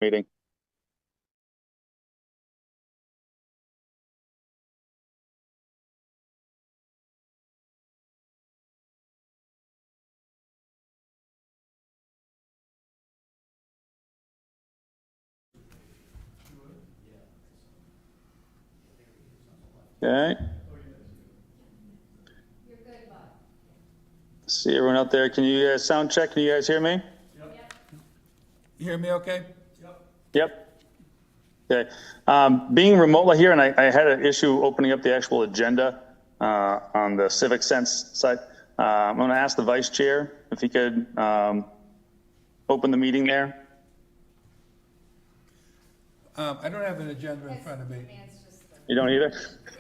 meeting. Okay. See everyone out there. Can you guys sound check? Can you guys hear me? Yep. You hear me okay? Yep. Okay. Being remotely here, and I had an issue opening up the actual agenda on the Civic Sense side. I'm going to ask the vice chair if he could open the meeting there. I don't have an agenda in front of me. You don't either?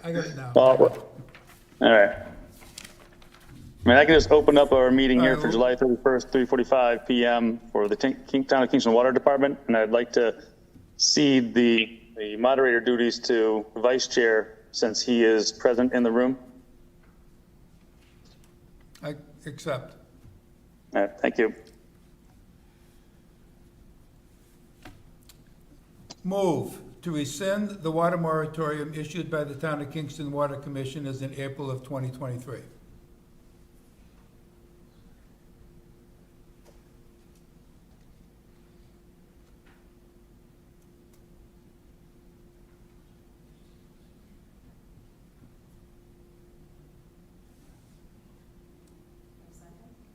I got it now. Well, all right. I mean, I can just open up our meeting here for July 31st, 3:45 p.m. for the Town of Kingston Water Department, and I'd like to cede the moderator duties to the vice chair since he is present in the room. I accept. All right, thank you. Move to rescind the water moratorium issued by the Town of Kingston Water Commissioners in April of 2023.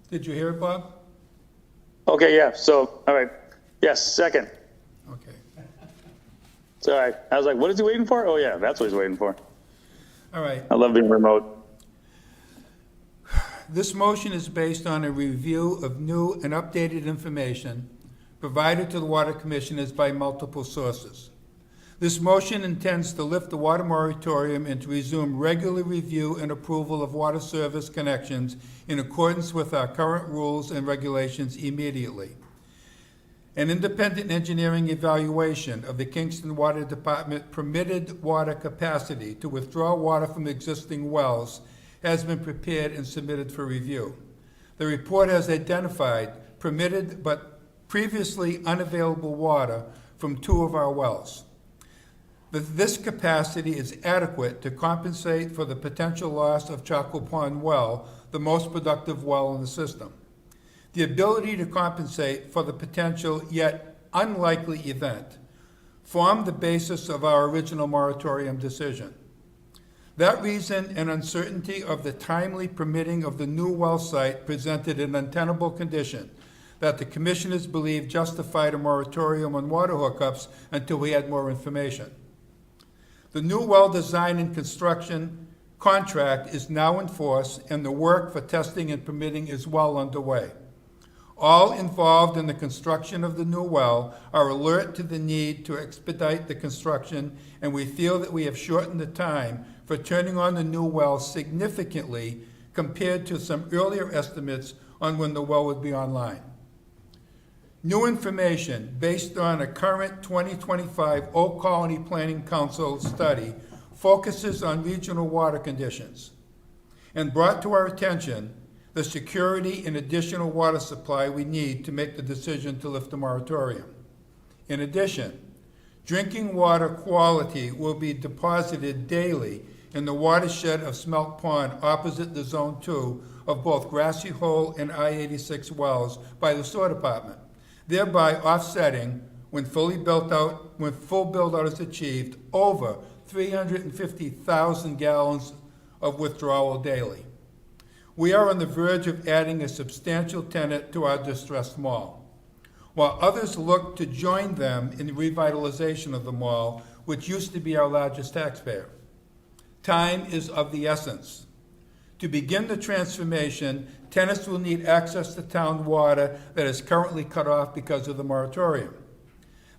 Did you hear it, Bob? Okay, yeah, so, all right. Yes, second. Okay. It's all right. I was like, what is he waiting for? Oh, yeah, that's what he's waiting for. All right. I love being remote. This motion is based on a review of new and updated information provided to the Water Commissioners by multiple sources. This motion intends to lift the water moratorium and to resume regular review and approval of water service connections in accordance with our current rules and regulations immediately. An independent engineering evaluation of the Kingston Water Department permitted water capacity to withdraw water from existing wells has been prepared and submitted for review. The report has identified permitted but previously unavailable water from 2 of our wells. This capacity is adequate to compensate for the potential loss of Charcoal Pond Well, the most productive well in the system. The ability to compensate for the potential yet unlikely event formed the basis of our original moratorium decision. That reason and uncertainty of the timely permitting of the new well site presented an untenable condition that the commissioners believed justified a moratorium on water hookups until we had more information. The new well design and construction contract is now in force, and the work for testing and permitting is well underway. All involved in the construction of the new well are alert to the need to expedite the construction, and we feel that we have shortened the time for turning on the new well significantly compared to some earlier estimates on when the well would be online. New information based on a current 2025 Old Colony Planning Council study focuses on regional water conditions and brought to our attention the security and additional water supply we need to make the decision to lift the moratorium. In addition, drinking water quality will be deposited daily in the watershed of Smelt Pond opposite the Zone 2 of both Grassy Hole and I-86 wells by the Sewer Department, thereby offsetting, when full build-out is achieved, over 350,000 gallons of withdrawal daily. We are on the verge of adding a substantial tenant to our distressed mall, while others look to join them in the revitalization of the mall, which used to be our largest taxpayer. Time is of the essence. To begin the transformation, tenants will need access to town water that is currently cut off because of the moratorium.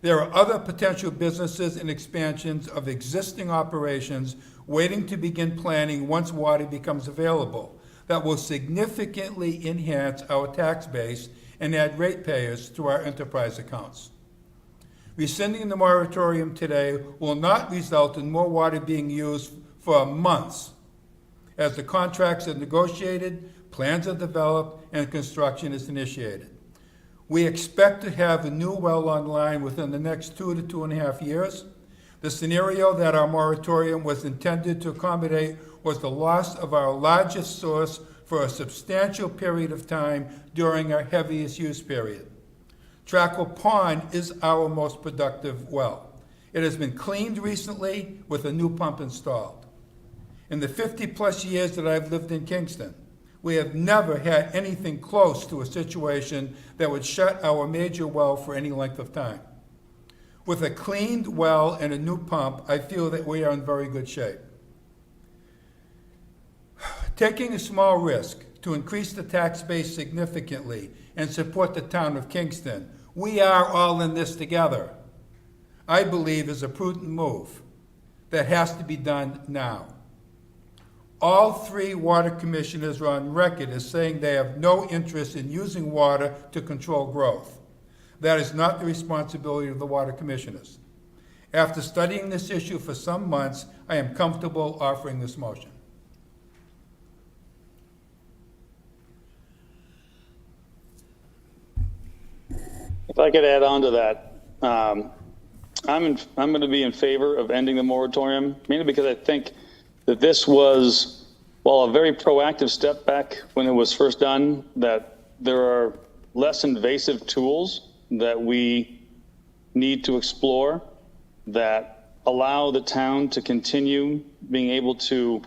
There are other potential businesses and expansions of existing operations waiting to begin planning once water becomes available that will significantly enhance our tax base and add ratepayers to our enterprise accounts. Rescinding the moratorium today will not result in more water being used for months, as the contracts are negotiated, plans are developed, and construction is initiated. We expect to have a new well online within the next 2 to 2.5 years. The scenario that our moratorium was intended to accommodate was the loss of our largest source for a substantial period of time during our heaviest use period. Trackle Pond is our most productive well. It has been cleaned recently with a new pump installed. In the 50-plus years that I've lived in Kingston, we have never had anything close to a situation that would shut our major well for any length of time. With a cleaned well and a new pump, I feel that we are in very good shape. Taking a small risk to increase the tax base significantly and support the town of Kingston, we are all in this together, I believe is a prudent move that has to be done now. All 3 water commissioners are on record as saying they have no interest in using water to control growth. That is not the responsibility of the water commissioners. After studying this issue for some months, I am comfortable offering this motion. If I could add on to that, I'm going to be in favor of ending the moratorium, mainly because I think that this was, while a very proactive step back when it was first done, that there are less invasive tools that we need to explore that allow the town to continue being able to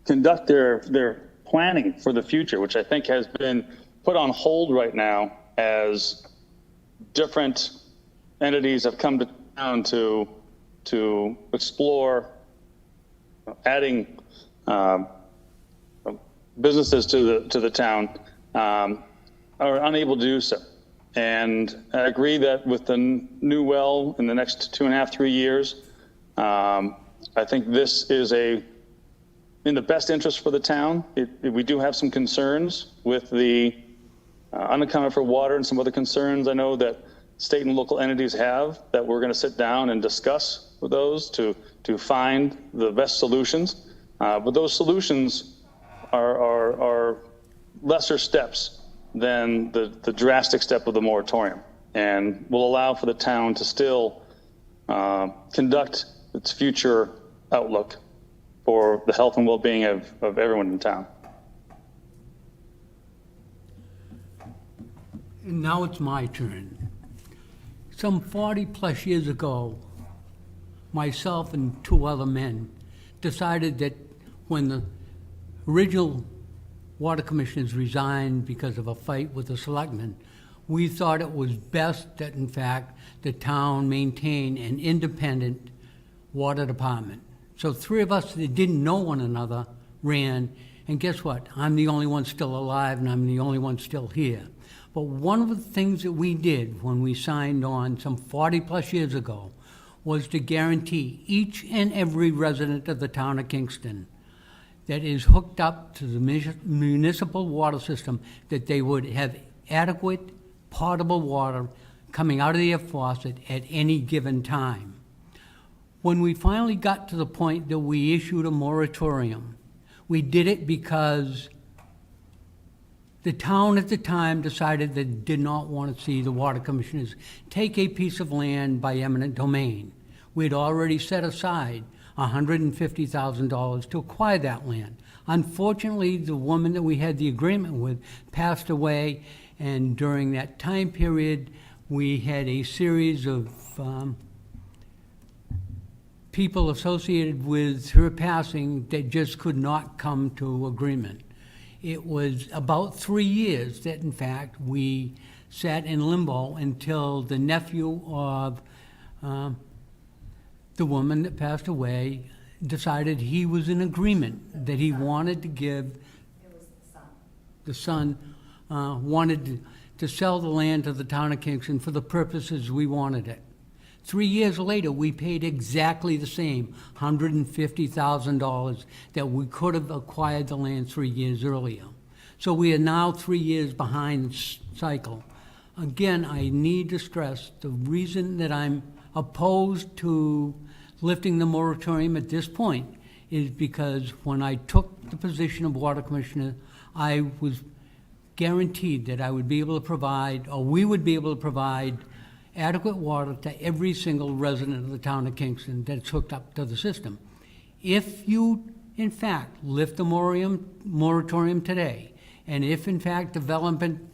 conduct their planning for the future, which I think has been put on hold right now as different entities have come to town to explore adding businesses to the town, are unable to do so. And I agree that with the new well in the next 2.5, 3 years, I think this is in the best interest for the town. We do have some concerns with the unaccounted for water and some other concerns I know that state and local entities have, that we're going to sit down and discuss with those to find the best solutions. But those solutions are lesser steps than the drastic step of the moratorium, and will allow for the town to still conduct its future outlook for the health and well-being of everyone in town. And now it's my turn. Some 40-plus years ago, myself and 2 other men decided that when the original water commissioners resigned because of a fight with the selectmen, we thought it was best that, in fact, the town maintain an independent water department. So 3 of us that didn't know one another ran, and guess what? I'm the only one still alive, and I'm the only one still here. But one of the things that we did when we signed on some 40-plus years ago was to guarantee each and every resident of the town of Kingston that is hooked up to the municipal water system that they would have adequate potable water coming out of their faucet at any given time. When we finally got to the point that we issued a moratorium, we did it because the town at the time decided that it did not want to see the water commissioners take a piece of land by eminent domain. We had already set aside $150,000 to acquire that land. Unfortunately, the woman that we had the agreement with passed away, and during that time period, we had a series of people associated with her passing that just could not come to agreement. It was about 3 years that, in fact, we sat in limbo until the nephew of the woman that passed away decided he was in agreement, that he wanted to give. It was the son. The son wanted to sell the land to the town of Kingston for the purposes we wanted it. 3 years later, we paid exactly the same, $150,000 that we could have acquired the land 3 years earlier. So we are now 3 years behind cycle. Again, I need to stress the reason that I'm opposed to lifting the moratorium at this point is because when I took the position of water commissioner, I was guaranteed that I would be able to provide, or we would be able to provide, adequate water to every single resident of the town of Kingston that's hooked up to the system. If you, in fact, lift the moratorium today, and if, in fact, development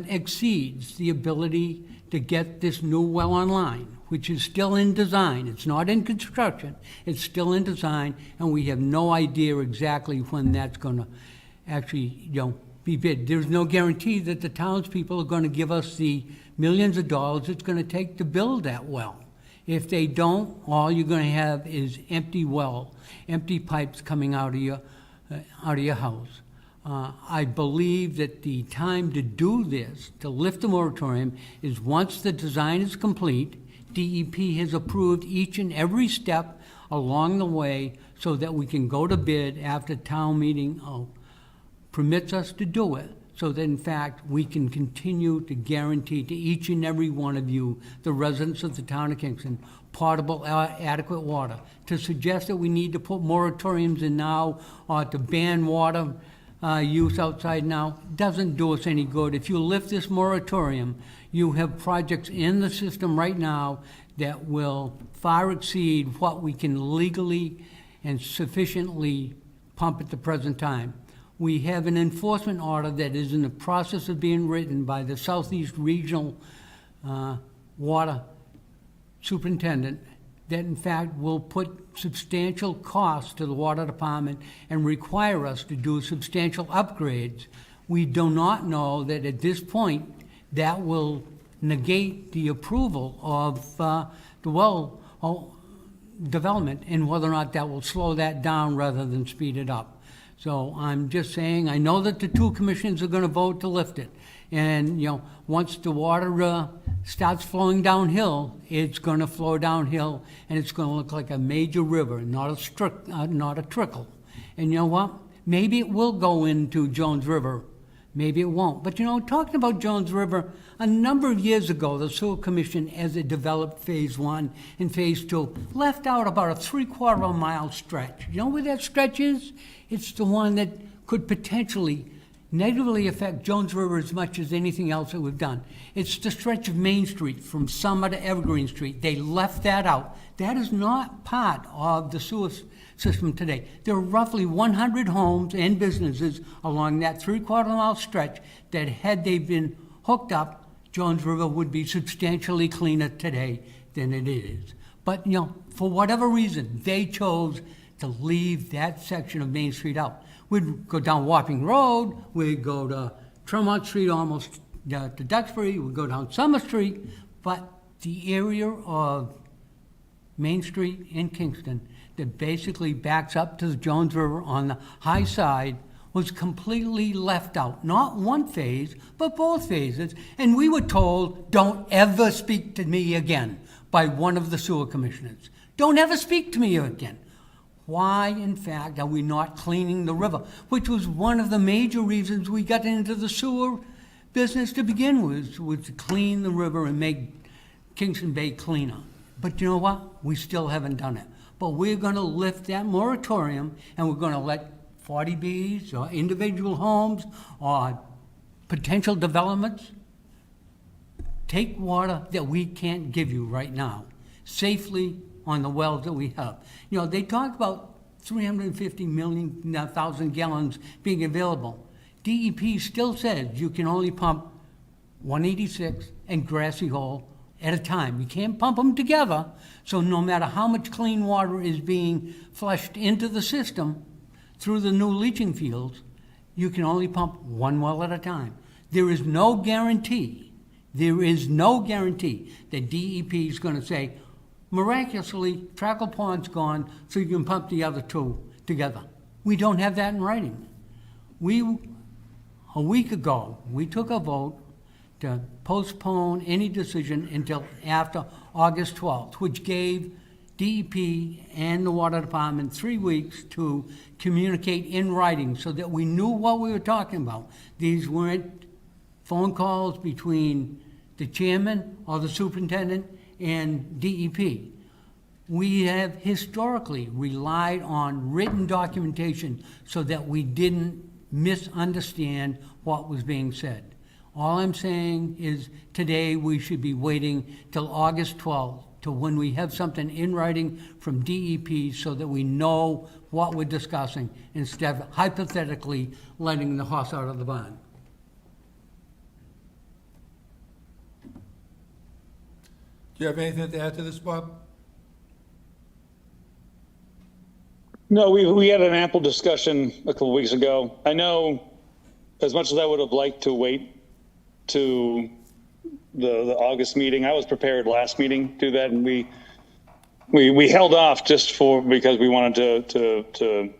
exceeds the ability to get this new well online, which is still in design, it's not in construction, it's still in design, and we have no idea exactly when that's going to actually, be bid. There's no guarantee that the townspeople are going to give us the millions of dollars it's going to take to build that well. If they don't, all you're going to have is empty pipes coming out of your house. I believe that the time to do this, to lift the moratorium, is once the design is complete. DEP has approved each and every step along the way so that we can go to bid after town meeting permits us to do it, so that in fact we can continue to guarantee to each and every one of you, the residents of the town of Kingston, potable, adequate water. To suggest that we need to put moratoriums in now or to ban water use outside now doesn't do us any good. If you lift this moratorium, you have projects in the system right now that will far exceed what we can legally and sufficiently pump at the present time. We have an enforcement order that is in the process of being written by the Southeast Regional Water Superintendent that in fact will put substantial costs to the water department and require us to do substantial upgrades. We do not know that at this point that will negate the approval of the well development, and whether or not that will slow that down rather than speed it up. So I'm just saying, I know that the two commissions are going to vote to lift it. And, once the water starts flowing downhill, it's going to flow downhill, and it's going to look like a major river, not a trickle. And you know what? Maybe it will go into Jones River. Maybe it won't. But, talking about Jones River, a number of years ago, the Sewer Commission, as it developed Phase 1 and Phase 2, left out about a 3/4 mile stretch. You know where that stretch is? It's the one that could potentially negatively affect Jones River as much as anything else that we've done. It's the stretch of Main Street from Summer to Evergreen Street. They left that out. That is not part of the sewer system today. There are roughly 100 homes and businesses along that 3/4 mile stretch that, had they been hooked up, Jones River would be substantially cleaner today than it is. But, for whatever reason, they chose to leave that section of Main Street out. We'd go down Wapping Road, we'd go to Tremont Street almost to Duxbury, we'd go down Summer Street, but the area of Main Street in Kingston that basically backs up to the Jones River on the high side was completely left out. Not one phase, but both phases. And we were told, don't ever speak to me again, by one of the sewer commissioners. Don't ever speak to me again. Why, in fact, are we not cleaning the river? Which was one of the major reasons we got into the sewer business to begin with, was to clean the river and make Kingston Bay cleaner. But you know what? We still haven't done it. But we're going to lift that moratorium, and we're going to let 40Bs or individual homes or potential developments take water that we can't give you right now safely on the wells that we have. They talk about 350,000 gallons being available. DEP still says you can only pump 186 and Grassy Hole at a time. You can't pump them together, so no matter how much clean water is being flushed into the system through the new leaching fields, you can only pump one well at a time. There is no guarantee that DEP is going to say, miraculously, Trackle Pond's gone, so you can pump the other two together. We don't have that in writing. A week ago, we took a vote to postpone any decision until after August 12th, which gave DEP and the Water Department 3 weeks to communicate in writing so that we knew what we were talking about. These weren't phone calls between the chairman or the superintendent and DEP. We have historically relied on written documentation so that we didn't misunderstand what was being said. All I'm saying is today we should be waiting till August 12th, to when we have something in writing from DEP so that we know what we're discussing instead of hypothetically letting the horse out of the barn. Do you have anything to add to this, Bob? No, we had an ample discussion a couple of weeks ago. I know, as much as I would have liked to wait to the August meeting, I was prepared last meeting to do that, and we held off just because we wanted to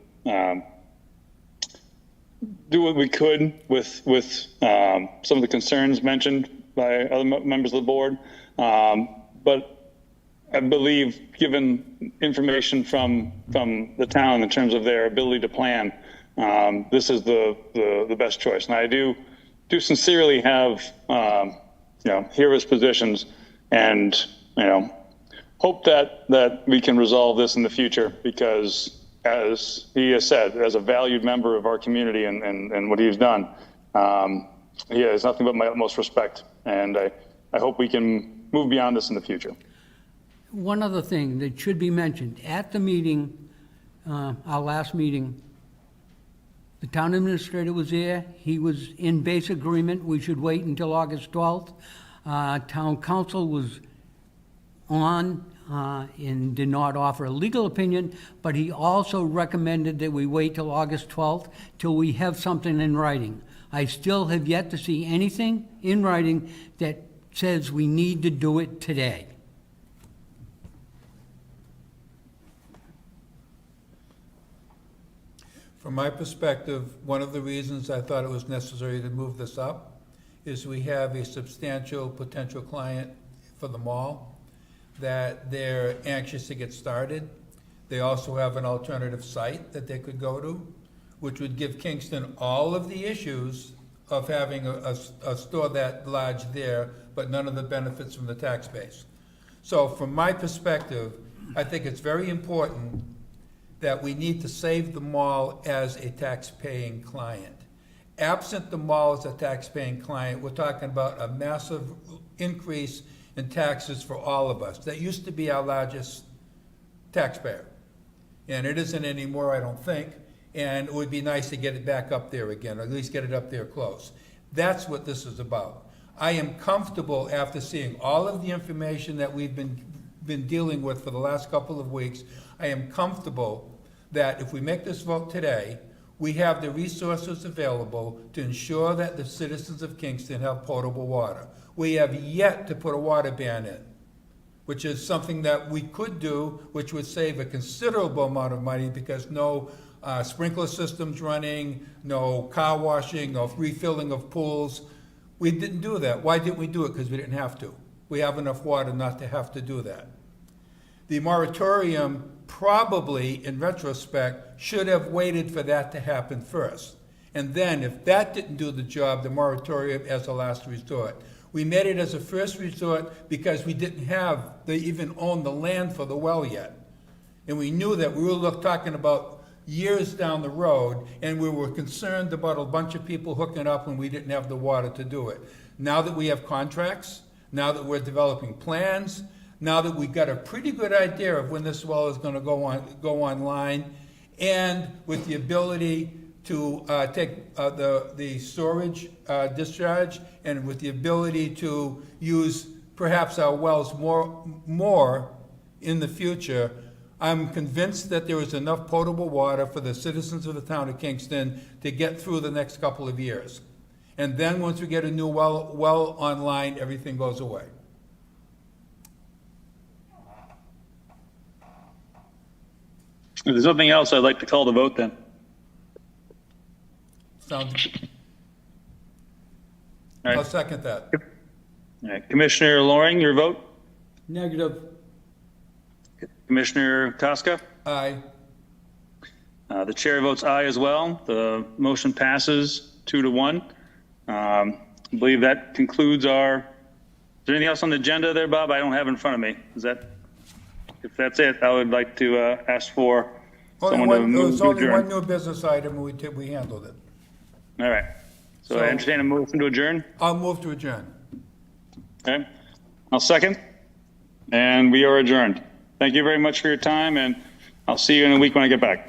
do what we could with some of the concerns mentioned by other members of the board. But I believe, given information from the town in terms of their ability to plan, this is the best choice. And I do sincerely have hear his positions, and hope that we can resolve this in the future, because as he has said, as a valued member of our community and what he's done, he has nothing but my utmost respect, and I hope we can move beyond this in the future. One other thing that should be mentioned, at the meeting, our last meeting, the town administrator was there. He was in basic agreement. We should wait until August 12th. Town council was on and did not offer a legal opinion, but he also recommended that we wait till August 12th till we have something in writing. I still have yet to see anything in writing that says we need to do it today. From my perspective, one of the reasons I thought it was necessary to move this up is we have a substantial potential client for the mall that they're anxious to get started. They also have an alternative site that they could go to, which would give Kingston all of the issues of having a store that large there, but none of the benefits from the tax base. So from my perspective, I think it's very important that we need to save the mall as a tax-paying client. Absent the mall as a tax-paying client, we're talking about a massive increase in taxes for all of us. That used to be our largest taxpayer, and it isn't anymore, I don't think, and it would be nice to get it back up there again, or at least get it up there close. That's what this is about. I am comfortable, after seeing all of the information that we've been dealing with for the last couple of weeks, I am comfortable that if we make this vote today, we have the resources available to ensure that the citizens of Kingston have potable water. We have yet to put a water ban in, which is something that we could do, which would save a considerable amount of money, because no sprinkler systems running, no car washing, no refilling of pools. We didn't do that. Why didn't we do it? Because we didn't have to. We have enough water not to have to do that. The moratorium probably, in retrospect, should have waited for that to happen first. And then, if that didn't do the job, the moratorium as a last resort. We made it as a first resort because we didn't even own the land for the well yet. And we knew that we were talking about years down the road, and we were concerned about a bunch of people hooking up when we didn't have the water to do it. Now that we have contracts, now that we're developing plans, now that we've got a pretty good idea of when this well is going to go online, and with the ability to take the storage discharge, and with the ability to use perhaps our wells more in the future, I'm convinced that there is enough potable water for the citizens of the town of Kingston to get through the next couple of years. And then once we get a new well online, everything goes away. If there's nothing else, I'd like to call the vote then. Sounds. All right. I'll second that. All right. Commissioner Loring, your vote? Negative. Commissioner Tosca? Aye. The chair votes aye as well. The motion passes 2-1. I believe that concludes our, is there anything else on the agenda there, Bob? I don't have it in front of me. If that's it, I would like to ask for someone to move to It was only adjourn. one new business item, and we handled it. All right. So I entertain a motion to adjourn. I'll move to adjourn. Okay. I'll second. And we are adjourned. Thank you very much for your time, and I'll see you in a week when I get back.